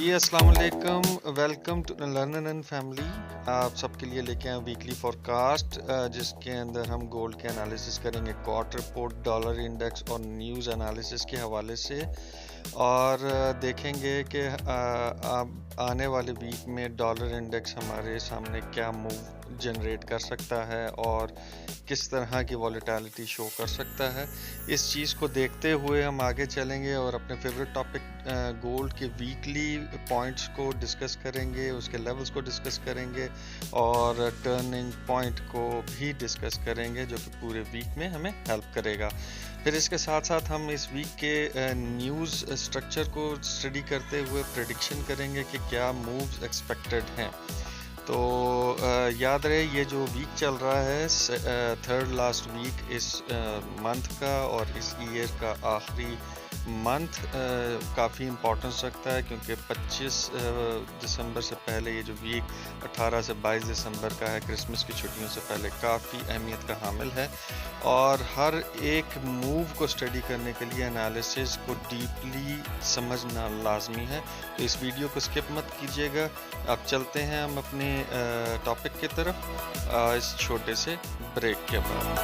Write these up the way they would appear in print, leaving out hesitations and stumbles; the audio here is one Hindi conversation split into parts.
जी अस्सलाम वालेकुम, welcome to learner and family. आप सबके लिए लेके आए वीकली फोरकास्ट जिसके अंदर हम गोल्ड के एनालिसिस करेंगे, क्वार्टर रिपोर्ट, डॉलर इंडेक्स और न्यूज़ एनालिसिस के हवाले से। और देखेंगे कि अब आने वाले वीक में डॉलर इंडेक्स हमारे सामने क्या मूव जनरेट कर सकता है और किस तरह की वॉलेटिलिटी शो कर सकता है। इस चीज़ को देखते हुए हम आगे चलेंगे और अपने फेवरेट टॉपिक गोल्ड के वीकली पॉइंट्स को डिस्कस करेंगे, उसके लेवल्स को डिस्कस करेंगे और टर्निंग पॉइंट को भी डिस्कस करेंगे जो कि पूरे वीक में हमें हेल्प करेगा। फिर इसके साथ साथ हम इस वीक के न्यूज़ स्ट्रक्चर को स्टडी करते हुए प्रेडिक्शन करेंगे कि क्या मूव्स एक्सपेक्टेड हैं। तो याद रहे ये जो वीक चल रहा है थर्ड लास्ट वीक इस मंथ का और इस ईयर का आखिरी मंथ काफ़ी इम्पोर्टेंस रखता है, क्योंकि 25 दिसंबर से पहले ये जो वीक 18 से 22 दिसंबर का है, क्रिसमस की छुट्टियों से पहले काफ़ी अहमियत का हामिल है। और हर एक मूव को स्टडी करने के लिए एनालिसिस को डीपली समझना लाजमी है। तो इस वीडियो को स्किप मत कीजिएगा। अब चलते हैं हम अपने टॉपिक की तरफ इस छोटे से ब्रेक के बाद।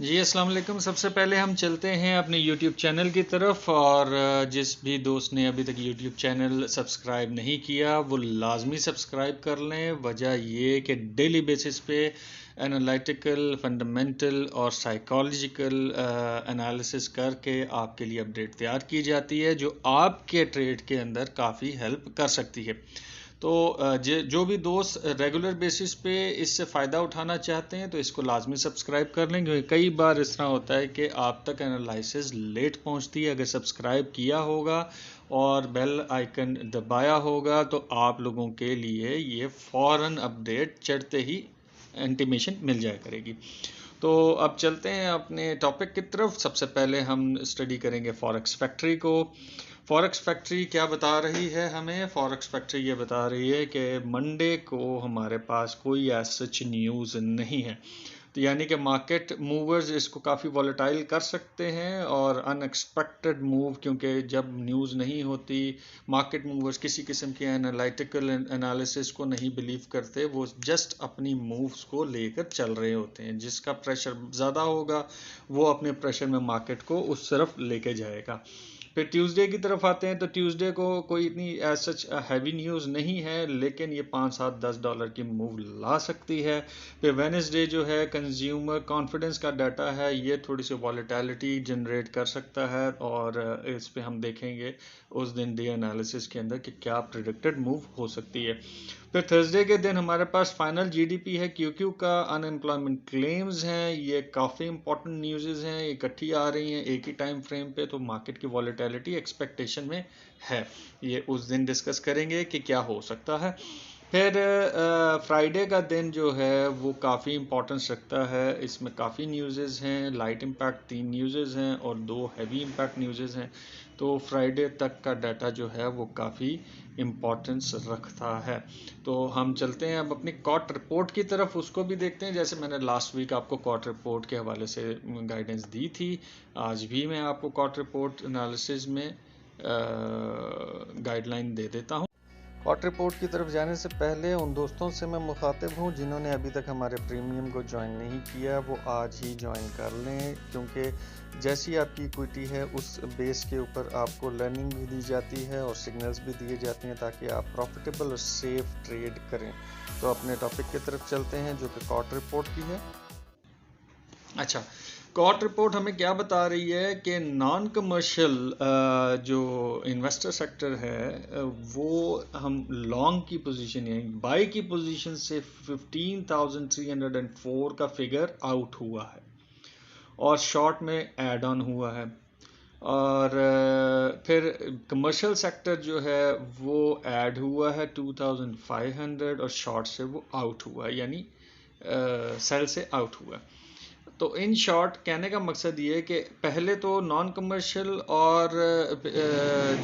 जी अस्सलाम वालेकुम। सबसे पहले हम चलते हैं अपने YouTube चैनल की तरफ, और जिस भी दोस्त ने अभी तक YouTube चैनल सब्सक्राइब नहीं किया वो लाजमी सब्सक्राइब कर लें। वजह ये कि डेली बेसिस पे एनालिटिकल, फंडामेंटल और साइकोलॉजिकल एनालिसिस करके आपके लिए अपडेट तैयार की जाती है जो आपके ट्रेड के अंदर काफ़ी हेल्प कर सकती है। तो जो भी दोस्त रेगुलर बेसिस पे इससे फ़ायदा उठाना चाहते हैं तो इसको लाजमी सब्सक्राइब कर लें, क्योंकि कई बार इस तरह होता है कि आप तक एनालिसिस लेट पहुंचती है। अगर सब्सक्राइब किया होगा और बेल आइकन दबाया होगा तो आप लोगों के लिए ये फ़ौरन अपडेट चढ़ते ही इंटीमेशन मिल जाया करेगी। तो अब चलते हैं अपने टॉपिक की तरफ। सबसे पहले हम स्टडी करेंगे फॉरेक्स फैक्ट्री को। फॉरेक्स फैक्ट्री क्या बता रही है हमें? फॉरेक्स फैक्ट्री ये बता रही है कि मंडे को हमारे पास कोई सच न्यूज़ नहीं है, तो यानी कि मार्केट मूवर्स इसको काफ़ी वॉलेटाइल कर सकते हैं और अनएक्सपेक्टेड मूव, क्योंकि जब न्यूज़ नहीं होती मार्केट मूवर्स किसी किस्म के एनालिटिकल एनालिसिस को नहीं बिलीव करते, वो जस्ट अपनी मूव्स को लेकर चल रहे होते हैं। जिसका प्रेशर ज़्यादा होगा वो अपने प्रेशर में मार्केट को उस तरफ लेके जाएगा। फिर ट्यूसडे की तरफ आते हैं तो ट्यूसडे को कोई इतनी सच हैवी न्यूज़ नहीं है, लेकिन ये 5, 7, $10 की मूव ला सकती है। फिर वेडनेसडे जो है कंज्यूमर कॉन्फिडेंस का डाटा है, ये थोड़ी सी वॉलेटिलिटी जनरेट कर सकता है और इस पे हम देखेंगे उस दिन डे एनालिसिस के अंदर कि क्या प्रिडिक्टेड मूव हो सकती है। फिर थर्सडे के दिन हमारे पास फाइनल जीडीपी है, क्यू का अनएम्प्लॉयमेंट क्लेम्स हैं। ये काफ़ी इंपॉर्टेंट न्यूज़ हैं, इकट्ठी आ रही हैं एक ही टाइम फ्रेम पे, तो मार्केट की वॉलेटिलिटी एक्सपेक्टेशन में है। ये उस दिन डिस्कस करेंगे कि क्या हो सकता है। फिर फ्राइडे का दिन जो है वो काफ़ी इंपॉर्टेंस रखता है। इसमें काफ़ी न्यूज़ हैं। लाइट इम्पैक्ट 3 न्यूज़ हैं और 2 हैवी इम्पैक्ट न्यूज़ हैं। तो फ्राइडे तक का डाटा जो है वो काफ़ी इम्पॉर्टेंस रखता है। तो हम चलते हैं अब अपनी क्वार्टर रिपोर्ट की तरफ, उसको भी देखते हैं। जैसे मैंने लास्ट वीक आपको क्वार्टर रिपोर्ट के हवाले से गाइडेंस दी थी, आज भी मैं आपको क्वार्टर रिपोर्ट एनालिसिस में गाइडलाइन दे देता हूँ। क्वार्टर रिपोर्ट की तरफ जाने से पहले उन दोस्तों से मैं मुखातिब हूँ जिन्होंने अभी तक हमारे प्रीमियम को ज्वाइन नहीं किया, वो आज ही ज्वाइन कर लें, क्योंकि जैसी आपकी इक्विटी है उस बेस के ऊपर आपको लर्निंग भी दी जाती है और सिग्नल्स भी दिए जाते हैं ताकि आप प्रॉफिटेबल और सेफ ट्रेड करें। तो अपने टॉपिक की तरफ चलते हैं जो कि क्वार्टर रिपोर्ट की है। अच्छा, क्वार्टर रिपोर्ट हमें क्या बता रही है कि नॉन कमर्शियल जो इन्वेस्टर सेक्टर है वो हम लॉन्ग की पोजीशन यानी बाई की पोजीशन से 15,304 का फिगर आउट हुआ है और शॉर्ट में ऐड ऑन हुआ है। और फिर कमर्शियल सेक्टर जो है वो ऐड हुआ है 2500 और शॉर्ट से वो आउट हुआ है, यानी सेल से आउट हुआ। तो इन शॉर्ट कहने का मकसद ये है कि पहले तो नॉन कमर्शियल और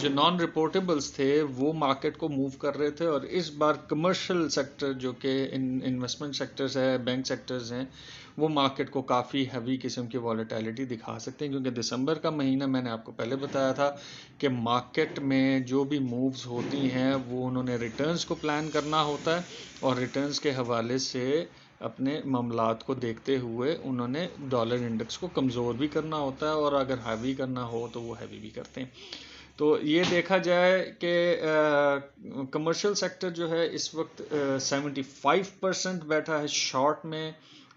जो नॉन रिपोर्टेबल्स थे वो मार्केट को मूव कर रहे थे, और इस बार कमर्शियल सेक्टर जो कि इन्वेस्टमेंट सेक्टर्स है, बैंक सेक्टर्स हैं, वो मार्केट को काफ़ी हैवी किस्म की वॉलेटिलिटी दिखा सकते हैं, क्योंकि दिसंबर का महीना मैंने आपको पहले बताया था कि मार्केट में जो भी मूव्स होती हैं वो उन्होंने रिटर्न्स को प्लान करना होता है, और रिटर्न्स के हवाले से अपने मामलात को देखते हुए उन्होंने डॉलर इंडेक्स को कमज़ोर भी करना होता है, और अगर हैवी करना हो तो वो हैवी भी करते हैं। तो ये देखा जाए कि कमर्शियल सेक्टर जो है इस वक्त 75% बैठा है शॉर्ट में,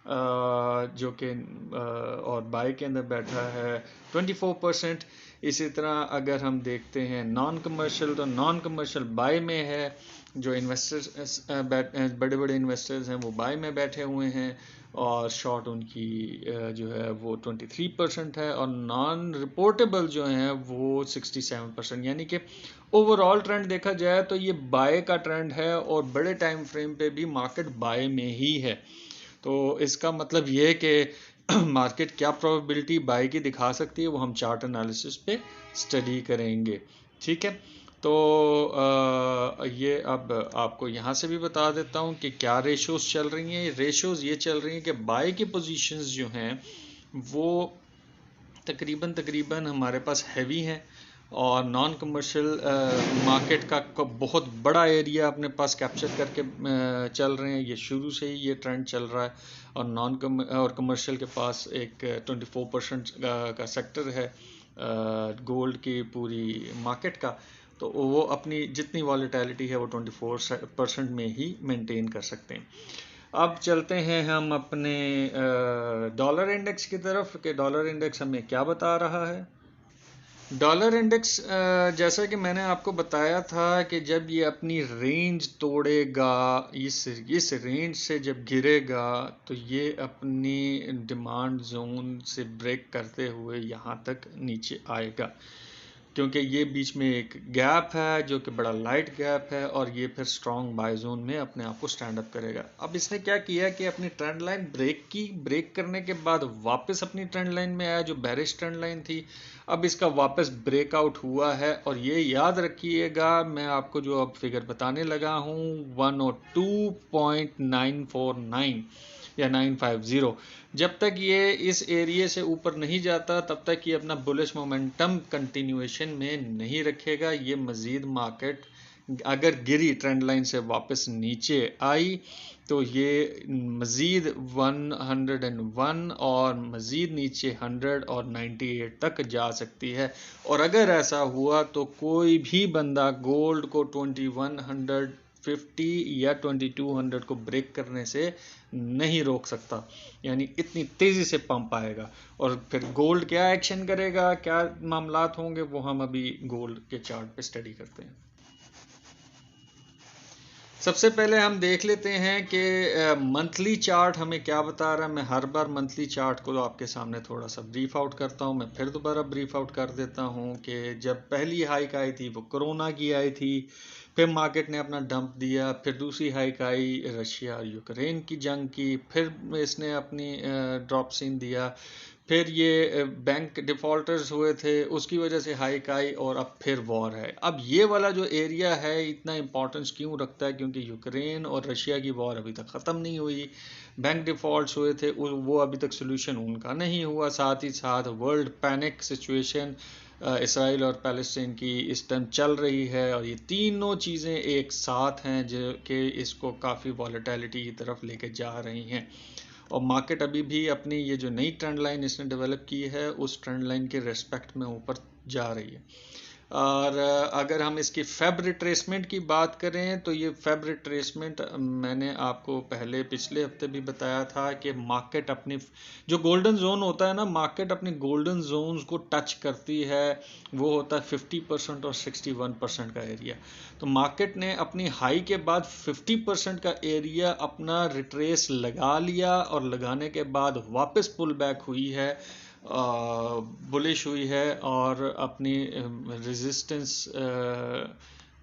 जो कि और बाय के अंदर बैठा है 24%। इसी तरह अगर हम देखते हैं नॉन कमर्शियल, तो नॉन कमर्शियल बाय में है, जो इन्वेस्टर्स बड़े बड़े इन्वेस्टर्स हैं वो बाय में बैठे हुए हैं, और शॉर्ट उनकी जो है वो 23% है, और नॉन रिपोर्टेबल जो हैं वो 67%। यानी कि ओवरऑल ट्रेंड देखा जाए तो ये बाय का ट्रेंड है, और बड़े टाइम फ्रेम पे भी मार्केट बाय में ही है। तो इसका मतलब ये है कि मार्केट क्या प्रोबेबिलिटी बाय की दिखा सकती है वो हम चार्ट एनालिसिस पे स्टडी करेंगे, ठीक है। तो ये अब आपको यहाँ से भी बता देता हूँ कि क्या रेशोज़ चल रही हैं। रेशोज़ ये चल रही हैं कि बाय की पोजीशंस जो हैं वो तकरीबन हमारे पास हैवी हैं, और नॉन कमर्शियल मार्केट का बहुत बड़ा एरिया अपने पास कैप्चर करके चल रहे हैं। ये शुरू से ही ये ट्रेंड चल रहा है, और कमर्शियल के पास एक 24% का सेक्टर है गोल्ड की पूरी मार्केट का। तो वो अपनी जितनी वॉलेटिलिटी है वो 24% में ही मेंटेन कर सकते हैं। अब चलते हैं हम अपने डॉलर इंडेक्स की तरफ कि डॉलर इंडेक्स हमें क्या बता रहा है। डॉलर इंडेक्स जैसा कि मैंने आपको बताया था कि जब ये अपनी रेंज तोड़ेगा, इस रेंज से जब गिरेगा तो ये अपनी डिमांड जोन से ब्रेक करते हुए यहाँ तक नीचे आएगा, क्योंकि ये बीच में एक गैप है जो कि बड़ा लाइट गैप है, और ये फिर स्ट्रॉन्ग बाय जोन में अपने आप को स्टैंड अप करेगा। अब इसने क्या किया कि अपनी ट्रेंड लाइन ब्रेक करने के बाद वापस अपनी ट्रेंड लाइन में आया, जो बेरिश ट्रेंड लाइन थी। अब इसका वापस ब्रेकआउट हुआ है, और ये याद रखिएगा मैं आपको जो अब फिगर बताने लगा हूँ 102.949 या 950, जब तक ये इस एरिया से ऊपर नहीं जाता तब तक ये अपना बुलिश मोमेंटम कंटिन्यूएशन में नहीं रखेगा। ये मज़ीद मार्केट अगर गिरी ट्रेंड लाइन से वापस नीचे आई तो ये मज़ीद 101 और मज़ीद नीचे 100 और 98 तक जा सकती है। और अगर ऐसा हुआ तो कोई भी बंदा गोल्ड को 2150 या 2200 को ब्रेक करने से नहीं रोक सकता, यानी इतनी तेज़ी से पंप आएगा। और फिर गोल्ड क्या एक्शन करेगा, क्या मामलात होंगे, वो हम अभी गोल्ड के चार्ट पे स्टडी करते हैं। सबसे पहले हम देख लेते हैं कि मंथली चार्ट हमें क्या बता रहा है। मैं हर बार मंथली चार्ट को आपके सामने थोड़ा सा ब्रीफ आउट करता हूं। मैं फिर दोबारा ब्रीफ आउट कर देता हूं कि जब पहली हाइक आई थी वो कोरोना की आई थी, फिर मार्केट ने अपना डंप दिया, फिर दूसरी हाइक आई रशिया और यूक्रेन की जंग की, फिर इसने अपनी ड्रॉप सीन दिया, फिर ये बैंक डिफ़ॉल्टर्स हुए थे उसकी वजह से हाइक आई, और अब फिर वॉर है। अब ये वाला जो एरिया है इतना इम्पोर्टेंस क्यों रखता है, क्योंकि यूक्रेन और रशिया की वॉर अभी तक ख़त्म नहीं हुई, बैंक डिफ़ॉल्ट्स हुए थे वो अभी तक सोल्यूशन उनका नहीं हुआ, साथ ही साथ वर्ल्ड पैनिक सिचुएशन इसराइल और पैलेस्टीन की इस टाइम चल रही है, और ये तीनों चीज़ें एक साथ हैं जो कि इसको काफ़ी वॉलेटिलिटी की तरफ लेके जा रही हैं। और मार्केट अभी भी अपनी ये जो नई ट्रेंड लाइन इसने डेवलप की है उस ट्रेंड लाइन के रेस्पेक्ट में ऊपर जा रही है। और अगर हम इसकी फेब रिट्रेसमेंट की बात करें तो ये फेब रिट्रेसमेंट मैंने आपको पहले पिछले हफ्ते भी बताया था कि मार्केट अपनी जो गोल्डन जोन होता है ना, मार्केट अपनी गोल्डन जोन्स को टच करती है, वो होता है 50% और 61% का एरिया। तो मार्केट ने अपनी हाई के बाद 50% का एरिया अपना रिट्रेस लगा लिया, और लगाने के बाद वापस पुल बैक हुई है बुलिश हुई है और अपनी रेजिस्टेंस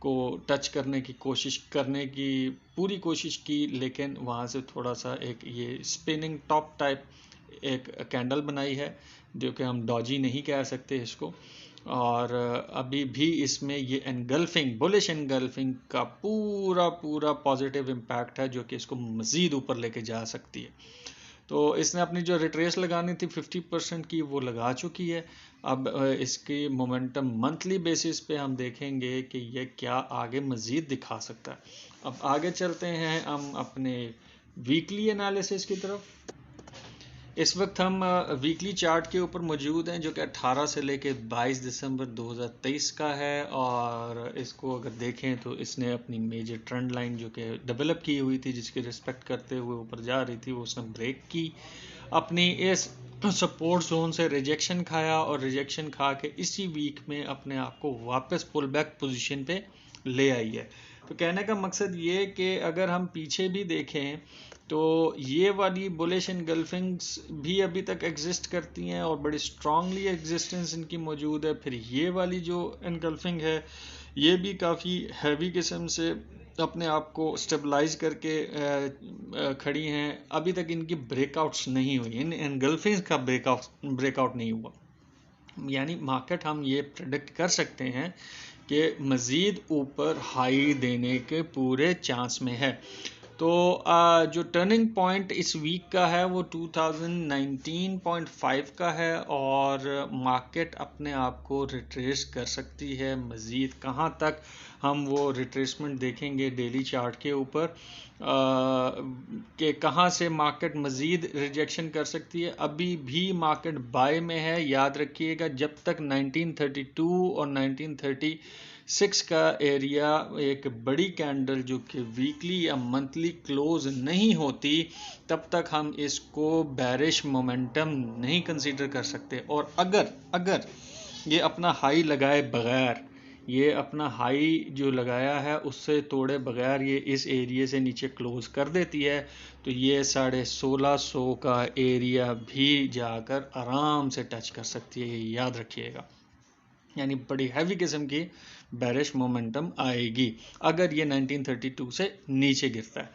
को टच करने की पूरी कोशिश की, लेकिन वहाँ से थोड़ा सा एक ये स्पिनिंग टॉप टाइप एक कैंडल बनाई है, जो कि हम डॉजी नहीं कह सकते इसको। और अभी भी इसमें ये एनगल्फिंग, बुलिश एनगल्फिंग का पूरा पॉजिटिव इम्पैक्ट है, जो कि इसको मज़ीद ऊपर लेके जा सकती है। तो इसने अपनी जो रिट्रेस लगानी थी 50% की, वो लगा चुकी है। अब इसकी मोमेंटम मंथली बेसिस पे हम देखेंगे कि ये क्या आगे मज़ीद दिखा सकता है। अब आगे चलते हैं हम अपने वीकली एनालिसिस की तरफ। इस वक्त हम वीकली चार्ट के ऊपर मौजूद हैं, जो कि 18 से लेके 22 दिसंबर 2023 का है। और इसको अगर देखें तो इसने अपनी मेजर ट्रेंड लाइन जो कि डेवलप की हुई थी, जिसकी रिस्पेक्ट करते हुए ऊपर जा रही थी, वो उसने ब्रेक की, अपनी इस सपोर्ट जोन से रिजेक्शन खाया और रिजेक्शन खा के इसी वीक में अपने आप को वापस पुल बैक पोजीशन पे ले आई है। तो कहने का मकसद ये कि अगर हम पीछे भी देखें तो ये वाली बुलिश एनगल्फिंग्स भी अभी तक एग्जिस्ट करती हैं और बड़ी स्ट्रांगली एग्जिस्टेंस इनकी मौजूद है। फिर ये वाली जो एनगल्फिंग है, ये भी काफ़ी हैवी किस्म से अपने आप को स्टेबलाइज करके खड़ी हैं। अभी तक इनकी ब्रेकआउट्स नहीं हुई, इन एनगल्फिंग्स का ब्रेकआउट नहीं हुआ। यानी मार्केट हम ये प्रेडिक्ट कर सकते हैं कि मज़ीद ऊपर हाई देने के पूरे चांस में है। तो जो टर्निंग पॉइंट इस वीक का है वो 2019.5 का है, और मार्केट अपने आप को रिट्रेस कर सकती है मज़ीद। कहाँ तक हम वो रिट्रेसमेंट देखेंगे डेली चार्ट के ऊपर कि कहाँ से मार्केट मज़ीद रिजेक्शन कर सकती है। अभी भी मार्केट बाय में है, याद रखिएगा। जब तक 1932 और 1936 का एरिया एक बड़ी कैंडल जो कि वीकली या मंथली क्लोज नहीं होती, तब तक हम इसको बेरिश मोमेंटम नहीं कंसीडर कर सकते। और अगर ये अपना हाई लगाए बगैर, ये अपना हाई जो लगाया है उससे तोड़े बगैर ये इस एरिया से नीचे क्लोज कर देती है, तो ये 1650 का एरिया भी जाकर आराम से टच कर सकती है, ये याद रखिएगा। यानी बड़ी हैवी किस्म की बेरिश मोमेंटम आएगी अगर ये 1932 से नीचे गिरता है,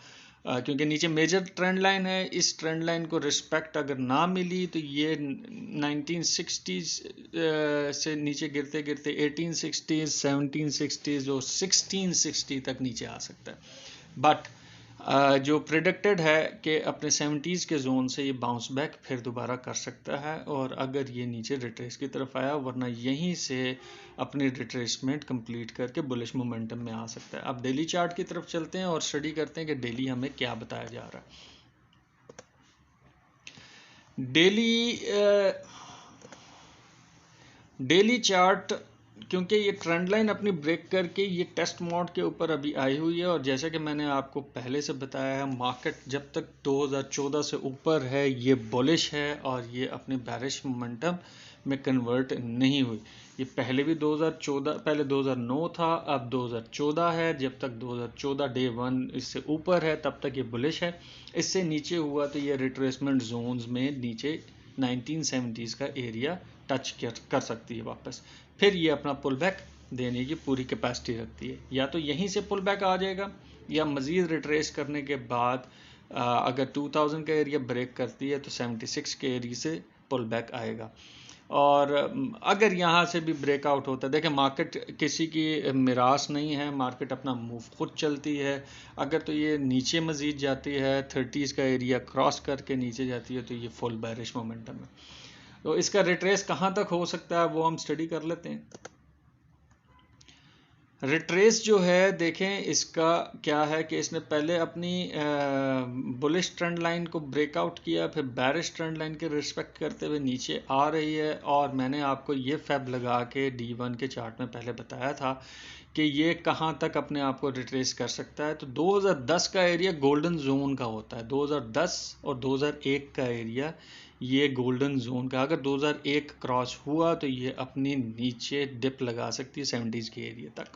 क्योंकि नीचे मेजर ट्रेंड लाइन है। इस ट्रेंड लाइन को रिस्पेक्ट अगर ना मिली तो ये 1960s से नीचे गिरते गिरते 1860s, 1760s और 1660 तक नीचे आ सकता है। बट जो प्रिडिक्टेड है कि अपने 70s के जोन से ये बाउंस बैक फिर दोबारा कर सकता है, और अगर ये नीचे रिट्रेस की तरफ आया, वरना यहीं से अपनी रिट्रेसमेंट कंप्लीट करके बुलिश मोमेंटम में आ सकता है। अब डेली चार्ट की तरफ चलते हैं और स्टडी करते हैं कि डेली हमें क्या बताया जा रहा है। डेली चार्ट, क्योंकि ये ट्रेंड लाइन अपनी ब्रेक करके ये टेस्ट मोड के ऊपर अभी आई हुई है, और जैसा कि मैंने आपको पहले से बताया है, मार्केट जब तक 2014 से ऊपर है ये बुलिश है और ये अपने बेरिश मोमेंटम में कन्वर्ट नहीं हुई। ये पहले भी 2014, पहले 2009 था, अब 2014 है। जब तक 2014 डे 1 इससे ऊपर है तब तक ये बुलिश है। इससे नीचे हुआ तो ये रिट्रेसमेंट जोन्स में नीचे 1970s का एरिया टच कर सकती है वापस। फिर ये अपना पुल बैक देने की पूरी कैपेसिटी रखती है। या तो यहीं से पुल बैक आ जाएगा, या मज़ीद रिट्रेस करने के बाद अगर 2000 का एरिया ब्रेक करती है तो 76 के एरिया से पुल बैक आएगा। और अगर यहाँ से भी ब्रेकआउट होता है, देखें मार्केट किसी की मिरास नहीं है, मार्केट अपना मूव खुद चलती है। अगर तो ये नीचे मज़ीद जाती है, 30s का एरिया क्रॉस करके नीचे जाती है, तो ये फुल बेरिश मोमेंटम है। तो इसका रिट्रेस कहाँ तक हो सकता है वो हम स्टडी कर लेते हैं। रिट्रेस जो है, देखें इसका क्या है कि इसने पहले अपनी बुलिश ट्रेंड लाइन को ब्रेकआउट किया, फिर बेरिश ट्रेंड लाइन के रिस्पेक्ट करते हुए नीचे आ रही है। और मैंने आपको ये फैब लगा के D1 के चार्ट में पहले बताया था कि ये कहाँ तक अपने आप को रिट्रेस कर सकता है। तो 2010 का एरिया गोल्डन जोन का होता है, 2010 और 2001 का एरिया ये गोल्डन जोन का। अगर 2001 क्रॉस हुआ तो ये अपनी नीचे डिप लगा सकती है 70s के एरिया तक।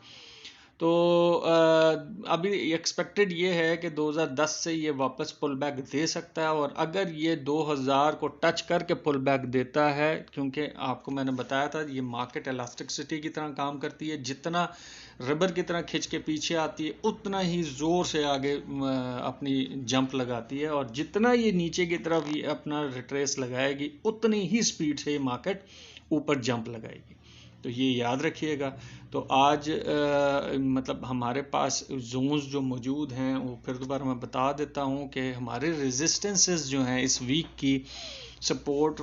तो अभी एक्सपेक्टेड ये है कि 2010 से ये वापस पुल बैक दे सकता है, और अगर ये 2000 को टच करके पुल बैक देता है, क्योंकि आपको मैंने बताया था ये मार्केट इलास्टिसिटी की तरह काम करती है, जितना रबर की तरह खिंच के पीछे आती है उतना ही ज़ोर से आगे अपनी जंप लगाती है, और जितना ये नीचे की तरफ ये अपना रिट्रेस लगाएगी उतनी ही स्पीड से ये मार्केट ऊपर जंप लगाएगी। तो ये याद रखिएगा। तो आज मतलब हमारे पास जोन्स जो मौजूद हैं वो फिर दोबारा मैं बता देता हूँ कि हमारे रेजिस्टेंसेस जो हैं इस वीक की, सपोर्ट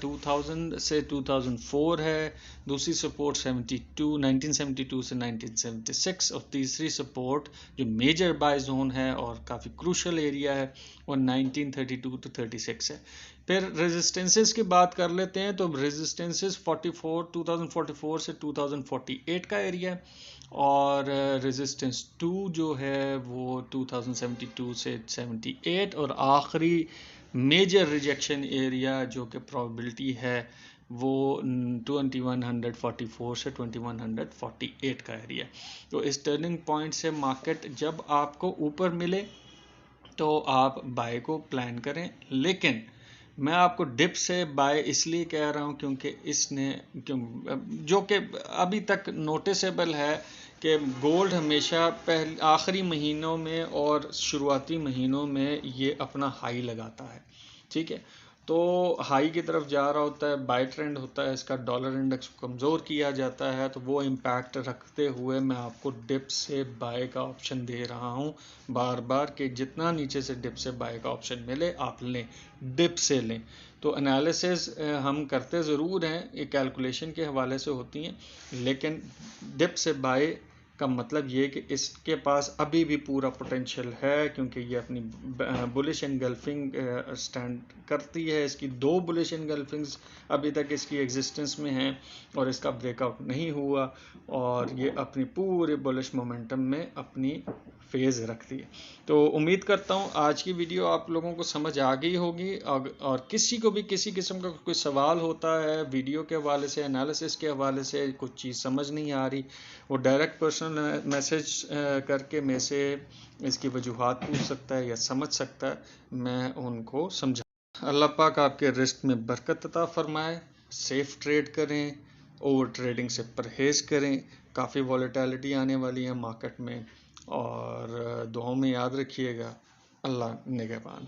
2000 से 2004 है, दूसरी सपोर्ट 1972 से 1976, और तीसरी सपोर्ट जो मेजर बाय जोन है और काफ़ी क्रूशल एरिया है वो 1932 to 36 है। फिर रेजिस्टेंसेस की बात कर लेते हैं, तो रेजिस्टेंसेस 2044 से 2048 का एरिया है, और रेजिस्टेंस 2 जो है वो 2072 से 78, और आखिरी मेजर रिजेक्शन एरिया जो कि प्रोबेबिलिटी है वो 2144 से 2148 का एरिया। तो इस टर्निंग पॉइंट से मार्केट जब आपको ऊपर मिले तो आप बाय को प्लान करें, लेकिन मैं आपको डिप से बाय इसलिए कह रहा हूं क्योंकि इसने जो कि अभी तक नोटिसेबल है कि गोल्ड हमेशा आखिरी महीनों में और शुरुआती महीनों में ये अपना हाई लगाता है, ठीक है। तो हाई की तरफ जा रहा होता है, बाय ट्रेंड होता है, इसका डॉलर इंडेक्स कमज़ोर किया जाता है, तो वो इम्पैक्ट रखते हुए मैं आपको डिप से बाय का ऑप्शन दे रहा हूँ बार बार कि जितना नीचे से डिप से बाय का ऑप्शन मिले आप लें, डिप से लें। तो एनालिसिस हम करते ज़रूर हैं, ये कैलकुलेशन के हवाले से होती हैं, लेकिन डिप से बाय का मतलब ये कि इसके पास अभी भी पूरा पोटेंशियल है, क्योंकि ये अपनी बुलिश एनगल्फिंग स्टैंड करती है। इसकी 2 बुलिश एनगल्फिंग्स अभी तक इसकी एग्जिस्टेंस में हैं और इसका ब्रेकआउट नहीं हुआ, और ये अपनी पूरे बुलिश मोमेंटम में अपनी फेज़ रखती है। तो उम्मीद करता हूँ आज की वीडियो आप लोगों को समझ आ गई होगी, और किसी को भी किसी किस्म का कोई सवाल होता है वीडियो के हवाले से, एनालिसिस के हवाले से, कुछ चीज़ समझ नहीं आ रही, वो डायरेक्ट पर्सनल मैसेज करके मेरे से इसकी वजूहात पूछ सकता है या समझ सकता है, मैं उनको समझा। अल्लाह पाक आपके रिस्क में बरकत अता फरमाए, सेफ ट्रेड करें, ओवर ट्रेडिंग से परहेज़ करें, काफ़ी वॉलेटिलिटी आने वाली है मार्केट में, और दुआओं में याद रखिएगा। अल्लाह निगहबान।